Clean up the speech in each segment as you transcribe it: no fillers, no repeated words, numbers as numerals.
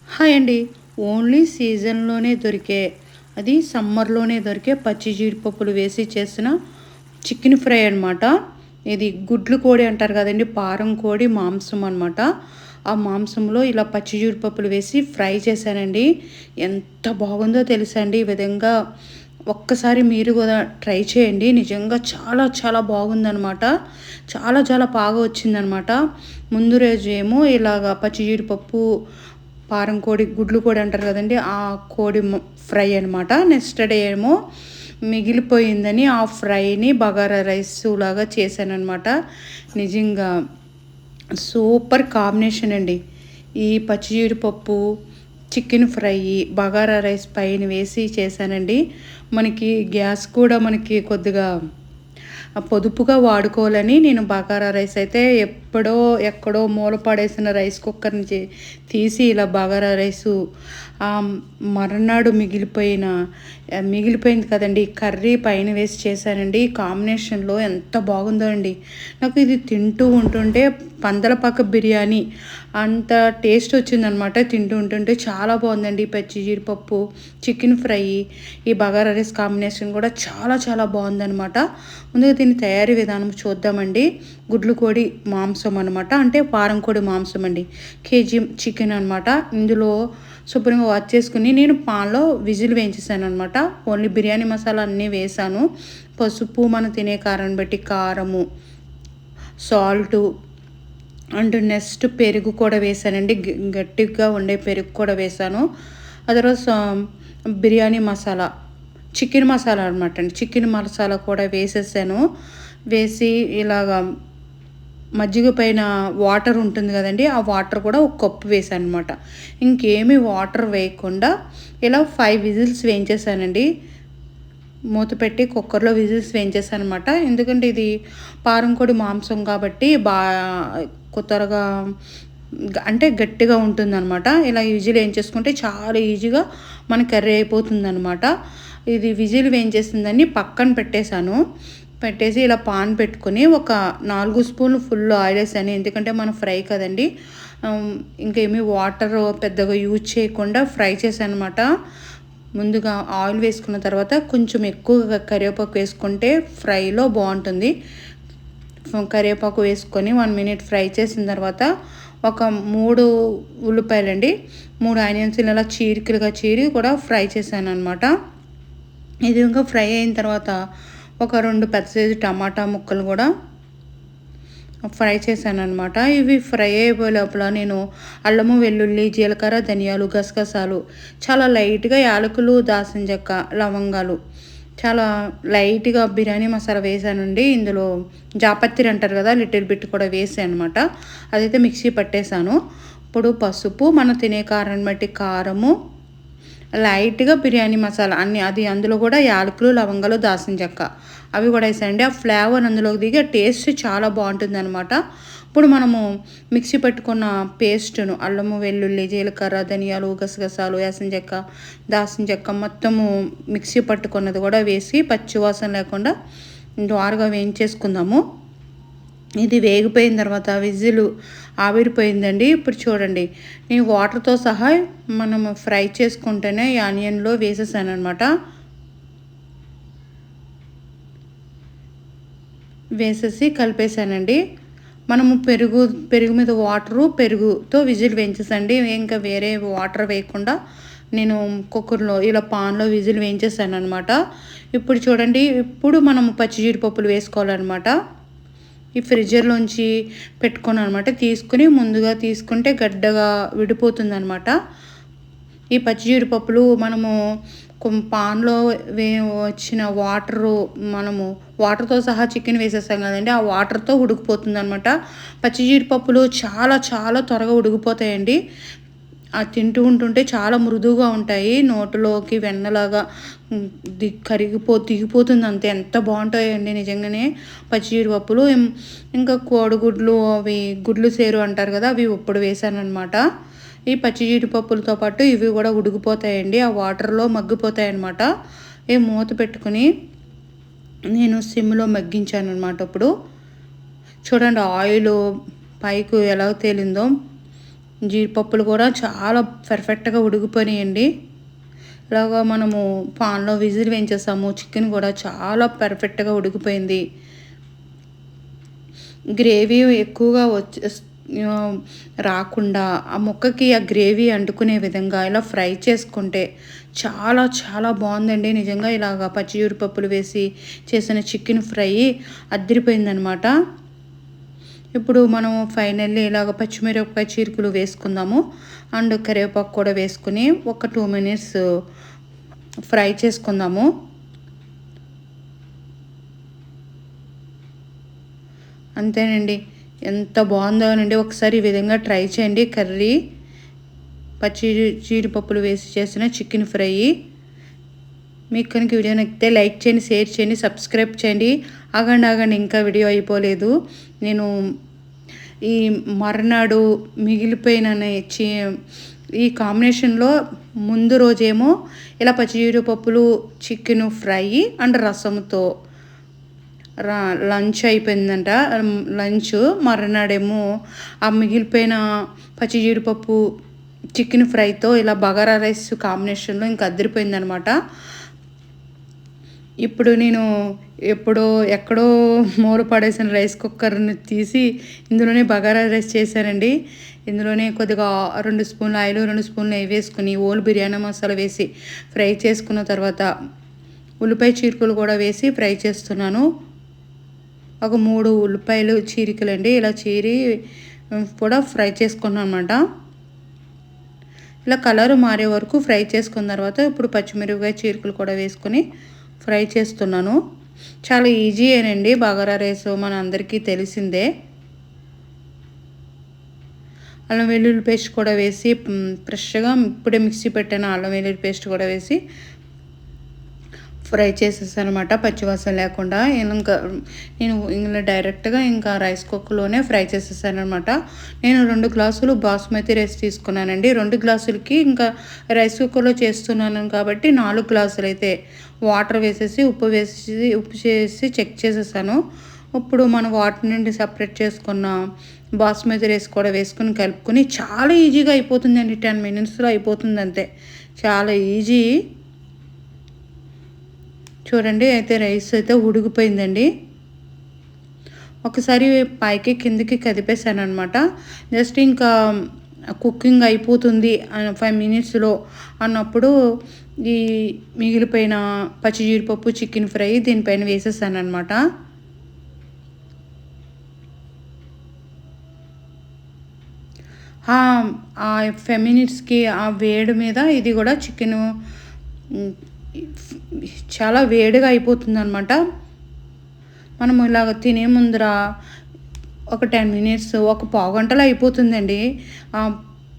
Hi అండి. Only సీజన్‌లోనే దొరికే, అది సమ్మర్‌లోనే దొరికే పచ్చి జీడిపప్పులు వేసి చేసిన చికెన్ ఫ్రై అనమాట. ఇది గుడ్లు కోడి అంటారు కదండీ! పారం కోడి మాంసం అనమాట. ఆ మాంసంలో ఇలా పచ్చి జీడిపప్పులు వేసి ఫ్రై చేశానండి. ఎంత బాగుందో తెలుసా అండి! ఈ విధంగా ఒక్కసారి మీరు కూడా ట్రై చేయండి. నిజంగా చాలా చాలా బాగుందనమాట. చాలా చాలా బాగా వచ్చిందనమాట. ముందు రోజు ఏమో ఇలాగ పచ్చి జీడిపప్పు, పారం కోడి, గుడ్లు కోడి అంటారు కదండీ! ఆ కోడి ఫ్రై అనమాట. నెక్స్ట్ డే ఏమో మిగిలిపోయిందని ఆ ఫ్రైని బగారా రైస్ లాగా చేశాననమాట. నిజంగా సూపర్ కాంబినేషన్ అండి. ఈ పచ్చి జీడిపప్పు, చికెన్ ఫ్రై, బగారా రైస్ పైన వేసి చేశానండి. మనకి గ్యాస్ కూడా మనకి కొద్దిగా పొదుపుగా వాడుకోవాలని నేను బగారా రైస్ అయితే ఎప్పుడో ఎక్కడో మూల పడేసిన రైస్ కుక్కర్‌ని తీసి ఇలా బగారా రైసు మర్నాడు మిగిలిపోయింది కదండీ! కర్రీ పైన వేసి చేశానండి. కాంబినేషన్‌లో ఎంత బాగుందో అండి. నాకు ఇది తింటూ ఉంటుంటే పందలపాక బిర్యానీ అంత టేస్ట్ వచ్చిందనమాట. తింటూ ఉంటుంటే చాలా బాగుందండి. పచ్చి జీడిపప్పు, చికెన్ ఫ్రై, ఈ బగారా రైస్ కాంబినేషన్ కూడా చాలా చాలా బాగుందనమాట. ముందుగా దీని తయారీ విధానం చూద్దామండి. గుడ్లు కోడి మాంసం అనమాట. అంటే పారం కోడి మాంసం అండి. కేజీ చికెన్ అనమాట. ఇందులో శుభ్రంగా వాష్ చేసుకుని నేను పాన్‌లో విజిల్ వేయించేసాననమాట. ఓన్లీ బిర్యానీ మసాలా అన్నీ వేశాను. పసుపు, మనం తినే కారాన్ని బట్టి కారము, సాల్టు అండ్ నెక్స్ట్ పెరుగు కూడా వేశానండి. గట్టిగా ఉండే పెరుగు కూడా వేశాను. ఆ తర్వాత బిర్యానీ మసాలా, చికెన్ మసాలా అనమాట అండి. చికెన్ మసాలా కూడా వేసేసాను. వేసి ఇలాగా మజ్జిగ పైన వాటర్ ఉంటుంది కదండీ! ఆ వాటర్ కూడా ఒక కప్పు వేసాననమాట. ఇంకేమీ వాటర్ వేయకుండా ఇలా 5 విజిల్స్ వేయించేసానండి. మూత పెట్టి కుక్కర్‌లో విజిల్స్ వేయించేసాననమాట. ఎందుకంటే ఇది పారం కోడి మాంసం కాబట్టి త్వరగా అంటే గట్టిగా ఉంటుందనమాట. ఇలా విజిల్ వేయించేసుకుంటే చాలా ఈజీగా మన కర్రీ అయిపోతుందనమాట. ఇది విజిల్ వేయించేసిందని పక్కన పెట్టేశాను. పెట్టేసి ఇలా పాన్ పెట్టుకొని ఒక 4 స్పూన్లు ఫుల్ ఆయిల్ వేసాను. ఎందుకంటే మనం ఫ్రై కదండీ! ఇంకేమీ వాటర్ పెద్దగా యూజ్ చేయకుండా ఫ్రై చేశాననమాట. ముందుగా ఆయిల్ వేసుకున్న తర్వాత కొంచెం ఎక్కువగా కరివేపాకు వేసుకుంటే ఫ్రైలో బాగుంటుంది. కరివేపాకు వేసుకొని 1 మినిట్ ఫ్రై చేసిన తర్వాత ఒక 3 ఉల్లిపాయలండి, 3 ఆనియన్స్ ఇలా చీరికలుగా చీరి కూడా ఫ్రై చేశాననమాట. ఈ విధంగా ఫ్రై అయిన తర్వాత ఒక 2 పెద్ద సైజు టమాటా ముక్కలు కూడా ఫ్రై చేశాననమాట. ఇవి ఫ్రై అయిపోయే లోపల నేను అల్లము, వెల్లుల్లి, జీలకర్ర, ధనియాలు, గసగసాలు, చాలా లైట్‌గా యాలకులు, దాల్చిన చెక్క, లవంగాలు, చాలా లైట్‌గా బిర్యానీ మసాలా వేసానండి. ఇందులో జాపత్రి అంటారు కదా! లిటిల్ బిట్ కూడా వేసాను అనమాట. అదైతే మిక్సీ పట్టేసాను. ఇప్పుడు పసుపు, మనం తినే కారాన్ని బట్టి కారము, లైట్‌గా బిర్యానీ మసాలా అన్నీ, అది అందులో కూడా యాలకులు, లవంగాలు, దాల్చిన చెక్క అవి కూడా వేసానండి. ఆ ఫ్లేవర్ అందులోకి దిగి టేస్ట్ చాలా బాగుంటుందనమాట. ఇప్పుడు మనము మిక్సీ పట్టుకున్న పేస్టును అల్లము, వెల్లుల్లి, జీలకర్ర, ధనియాలు, గసగసాలు, వేసిన చెక్క, దాల్చిన చెక్క మొత్తము మిక్సీ పట్టుకున్నది కూడా వేసి పచ్చివాసన లేకుండా ద్వారగా వేయించేసుకుందాము. ఇది వేగిపోయిన తర్వాత విజిల్ ఆవిరిపోయిందండి. ఇప్పుడు చూడండి, నేను వాటర్తో సహా మనము ఫ్రై చేసుకుంటేనే ఈ ఆనియన్లో వేసేసాననమాట. వేసేసి కలిపేసానండి. మనము పెరుగు మీద పెరుగుతో విజిల్ వేయించేసండి. ఇంకా వేరే వాటర్ వేయకుండా నేను కుక్కర్‌లో ఇలా పాన్‌లో విజిల్ వేయించేసాననమాట. ఇప్పుడు చూడండి, ఇప్పుడు మనము పచ్చి జీడిపప్పులు వేసుకోవాలనమాట. ఈ ఫ్రిడ్జర్‌లోంచి పెట్టుకున్నాననమాట. తీసుకొని ముందుగా తీసుకుంటే గడ్డగా విడిపోతుందనమాట. ఈ పచ్చి జీడిపప్పులు మనము పాన్‌లో వచ్చిన మనము వాటర్‌తో సహా చికెన్ వేసేసాం కదండీ! ఆ వాటర్‌తో ఉడికిపోతుందనమాట. పచ్చి జీడిపప్పులు చాలా చాలా త్వరగా ఉడికిపోతాయండి. అది తింటూ ఉంటుంటే చాలా మృదువుగా ఉంటాయి. నోటిలోకి వెన్నలాగా దిగిపోతుంది అంతే. ఎంత బాగుంటాయండి నిజంగానే పచ్చి జీడిపప్పులు. ఇంకా కోడిగుడ్లు, అవి గుడ్లు సేరు అంటారు కదా! అవి ఇప్పుడు వేసాననమాట. ఈ పచ్చి జీడిపప్పులతో పాటు ఇవి కూడా ఉడికిపోతాయండి. ఆ వాటర్‌లో మగ్గిపోతాయన్నమాట. మూత పెట్టుకొని నేను సిమ్‌లో మగ్గించాననమాట. ఇప్పుడు చూడండి, ఆయిలు పైకి ఎలా తేలిందో. జీడిపప్పులు కూడా చాలా పర్ఫెక్ట్గా ఉడికిపోయినాయండి. ఇలాగా మనము పాన్లో విజిల్ వేయించేసాము. చికెన్ కూడా చాలా పర్ఫెక్ట్గా ఉడికిపోయింది. గ్రేవీ ఎక్కువగా రాకుండా ఆ ముక్కకి ఆ గ్రేవీ అంటుకునే విధంగా ఇలా ఫ్రై చేసుకుంటే చాలా చాలా బాగుందండి. నిజంగా ఇలాగ పచ్చి జీడిపప్పులు వేసి చేసిన చికెన్ ఫ్రై అదిరిపోయిందనమాట. ఇప్పుడు మనం ఫైనల్లీ ఇలాగ పచ్చిమిరపకాయ చీలికలు వేసుకుందాము. అండ్ కరివేపాకు కూడా వేసుకుని ఒక 2 మినిట్స్ ఫ్రై చేసుకుందాము. అంతేనండి. ఎంత బాగుందోనండి. ఒకసారి ఈ విధంగా ట్రై చేయండి. కర్రీ పచ్చి జీడిపప్పులు వేసి చేసిన చికెన్ ఫ్రై. మీకు కనుక వీడియో నచ్చితే లైక్ చేయండి, షేర్ చేయండి, సబ్స్క్రైబ్ చేయండి. ఆగండి ఇంకా వీడియో అయిపోలేదు. నేను ఈ మర్నాడు మిగిలిపోయిన ఈ కాంబినేషన్లో ముందు రోజేమో ఇలా పచ్చి జీడిపప్పులు చికెన్ ఫ్రై అండ్ రసంతో లంచ్ అయిపోయిందంట. లంచ్ మర్నాడేమో ఆ మిగిలిపోయిన పచ్చి జీడిపప్పు చికెన్ ఫ్రైతో ఇలా బగారా రైస్ కాంబినేషన్లో ఇంకా అదిరిపోయిందనమాట. ఇప్పుడు నేను ఎక్కడో మూల పడేసిన రైస్ కుక్కర్ని తీసి ఇందులోనే బగారా రైస్ చేశానండి. ఇందులోనే కొద్దిగా 2 స్పూన్ల ఆయిల్, 2 స్పూన్లు నెయ్యి వేసుకుని ఓల్ బిర్యానీ మసాలా వేసి ఫ్రై చేసుకున్న తర్వాత ఉల్లిపాయ చీలికలు కూడా వేసి ఫ్రై చేస్తున్నాను. ఒక 3 ఉల్లిపాయలు చీలికలండి. ఇలా చీరి కూడా ఫ్రై చేసుకున్నాను అనమాట. ఇలా కలర్ మారే వరకు ఫ్రై చేసుకున్న తర్వాత ఇప్పుడు పచ్చిమిరపకాయ చీలికలు కూడా వేసుకొని ఫ్రై చేస్తున్నాను. చాలా ఈజీయేనండి బగారా రైస్, మన అందరికీ తెలిసిందే. అల్లం వెల్లుల్లి పేస్ట్ కూడా వేసి ఫ్రెష్గా ఇప్పుడే మిక్సీ పెట్టిన అల్లం వెల్లుల్లి పేస్ట్ కూడా వేసి ఫ్రై చేసేసాను అనమాట, పచ్చివాసన లేకుండా. నేను ఇందులో డైరెక్ట్గా ఇంకా రైస్ కుక్కర్లోనే ఫ్రై చేసేసాను అనమాట. నేను 2 గ్లాసులు బాస్మతి రైస్ తీసుకున్నానండి. 2 గ్లాసులకి ఇంకా రైస్ కుక్కర్లో చేస్తున్నాను కాబట్టి 4 గ్లాసులు అయితే వాటర్ వేసేసి ఉప్పు చేసి చెక్ చేసేసాను. ఇప్పుడు మనం వాటర్ నుండి సపరేట్ చేసుకున్న బాస్మతి రైస్ కూడా వేసుకుని కలుపుకొని చాలా ఈజీగా అయిపోతుందండి. 10 మినిట్స్లో అయిపోతుంది అంతే. చాలా ఈజీ. చూడండి, అయితే రైస్ అయితే ఉడికిపోయిందండి. ఒకసారి పైకి కిందకి కదిపేసాను అనమాట. జస్ట్ ఇంకా కుకింగ్ అయిపోతుంది 5 మినిట్స్లో అన్నప్పుడు ఈ మిగిలిపోయిన పచ్చి జీడిపప్పు చికెన్ ఫ్రై దీనిపైన వేసేసాను అనమాట. ఆ 5 మినిట్స్కి ఆ వేడి మీద ఇది కూడా చికెను చాలా వేడిగా అయిపోతుందన్నమాట. మనం ఇలాగ తినే ముందర ఒక 10 మినిట్స్, ఒక పావుగంటలో అయిపోతుందండి.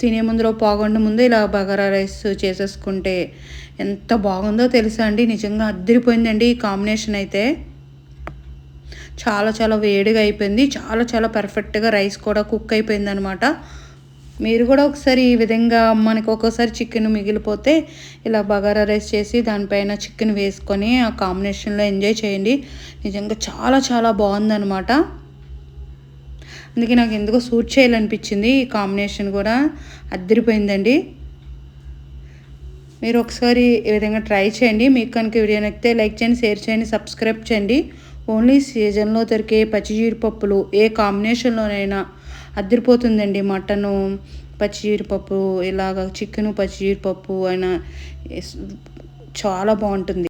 తినే ముందర పావుగంట ముందు ఇలా బగారా రైస్ చేసేసుకుంటే ఎంత బాగుందో తెలుసా అండి. నిజంగా అదిరిపోయిందండి ఈ కాంబినేషన్ అయితే. చాలా చాలా వేడిగా అయిపోయింది. చాలా చాలా పర్ఫెక్ట్గా రైస్ కూడా కుక్ అయిపోయిందనమాట. మీరు కూడా ఒకసారి ఈ విధంగా మనకు ఒక్కోసారి చికెన్ మిగిలిపోతే ఇలా బగారా రైస్ చేసి దానిపైన చికెన్ వేసుకొని ఆ కాంబినేషన్లో ఎంజాయ్ చేయండి. నిజంగా చాలా చాలా బాగుందనమాట. అందుకే నాకు ఎందుకో సూట్ చేయాలనిపించింది. ఈ కాంబినేషన్ కూడా అదిరిపోయిందండి. మీరు ఒకసారి ఈ విధంగా ట్రై చేయండి. మీకు కనుక వీడియో నచ్చితే లైక్ చేయండి, షేర్ చేయండి, సబ్స్క్రైబ్ చేయండి. ఓన్లీ సీజన్లో దొరికే పచ్చి జీడిపప్పులు ఏ కాంబినేషన్లోనైనా అదిరిపోతుందండి. మటను పచ్చి జీడిపప్పు, ఇలాగ చికెను పచ్చి జీడిపప్పు అయినా చాలా బాగుంటుంది.